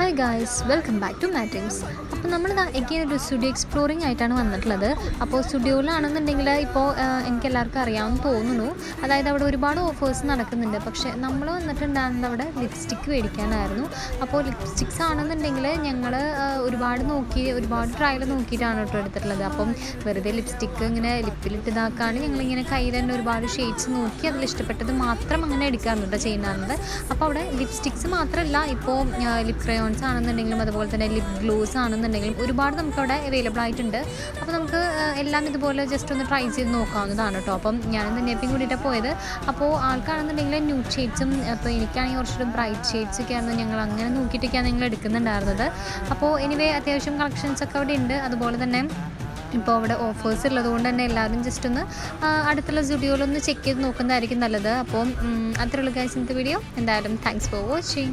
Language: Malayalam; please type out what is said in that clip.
Hi guys, welcome back to മാറ്റിങ്സ്. അപ്പോൾ നമ്മൾ എഗെയിൻ ഒരു സ്റ്റുഡിയോ എക്സ്പ്ലോറിംഗ് ആയിട്ടാണ് വന്നിട്ടുള്ളത്. അപ്പോൾ സ്റ്റുഡിയോയിലാണെന്നുണ്ടെങ്കിൽ ഇപ്പോൾ എനിക്ക് എല്ലാവർക്കും അറിയാമെന്ന് തോന്നുന്നു. അതായത് അവിടെ ഒരുപാട് ഓഫേഴ്സ് നടക്കുന്നുണ്ട്. പക്ഷേ നമ്മൾ വന്നിട്ടുണ്ടായിരുന്നത് അവിടെ ലിപ്സ്റ്റിക്ക് മേടിക്കാനായിരുന്നു. അപ്പോൾ ലിപ്സ്റ്റിക്സ് ആണെന്നുണ്ടെങ്കിൽ ഞങ്ങൾ ഒരുപാട് ട്രയൽ നോക്കിയിട്ടാണ് കേട്ടോ എടുത്തിട്ടുള്ളത്. അപ്പം വെറുതെ ലിപ്സ്റ്റിക്ക് ഇങ്ങനെ ലിപ്പിലിട്ട് ഇതാക്കാണ് ഞങ്ങളിങ്ങനെ കയ്യിൽ തന്നെ ഒരുപാട് ഷെയ്ഡ്സ് നോക്കി അതിൽ ഇഷ്ടപ്പെട്ടത് മാത്രം അങ്ങനെ എടുക്കാറുണ്ട് ചെയ്യുന്നത്. അപ്പോൾ അവിടെ ലിപ്സ്റ്റിക്സ് മാത്രമല്ല, ഇപ്പോൾ ലിപ് ക്രയോൺസ് ആണെന്നുണ്ടെങ്കിലും അതുപോലെ തന്നെ ലിപ് ഗ്ലോസ് ആണെന്നുണ്ടെങ്കിലും ഒരുപാട് നമുക്കവിടെ അവൈലബിൾ ആയിട്ടുണ്ട്. അപ്പോൾ നമുക്ക് എല്ലാം ഇതുപോലെ ജസ്റ്റ് ഒന്ന് ട്രൈ ചെയ്ത് നോക്കാവുന്നതാണ് കേട്ടോ. അപ്പം ഞാനും നെപ്പിയും കൂടിയിട്ടാണ് പോയത്. അപ്പോൾ ആൾക്കാണെന്നുണ്ടെങ്കിൽ ന്യൂഡ് ഷെയ്ഡ്സും, അപ്പോൾ എനിക്കാണെങ്കിൽ കുറച്ചുകൂടി ബ്രൈറ്റ് ഷെയ്ഡ്സ് ഒക്കെയാണ് ഞങ്ങൾ അങ്ങനെ നോക്കിയിട്ടൊക്കെയാണ് ഞങ്ങൾ എടുക്കുന്നുണ്ടായിരുന്നത്. അപ്പോൾ എനിവേ അത്യാവശ്യം കളക്ഷൻസൊക്കെ അവിടെ ഉണ്ട്. അതുപോലെ തന്നെ ഇപ്പോൾ അവിടെ ഓഫേഴ്സ് ഉള്ളതുകൊണ്ട് തന്നെ എല്ലാവരും ജസ്റ്റ് ഒന്ന് അടുത്തുള്ള സ്റ്റുഡിയോയിലൊന്ന് ചെക്ക് ചെയ്ത് നോക്കുന്നതായിരിക്കും നല്ലത്. അപ്പോൾ അത്രയുള്ള ഗൈസ് ഇന്നത്തെ വീഡിയോ. എന്തായാലും താങ്ക്സ് ഫോർ വാച്ചിങ്.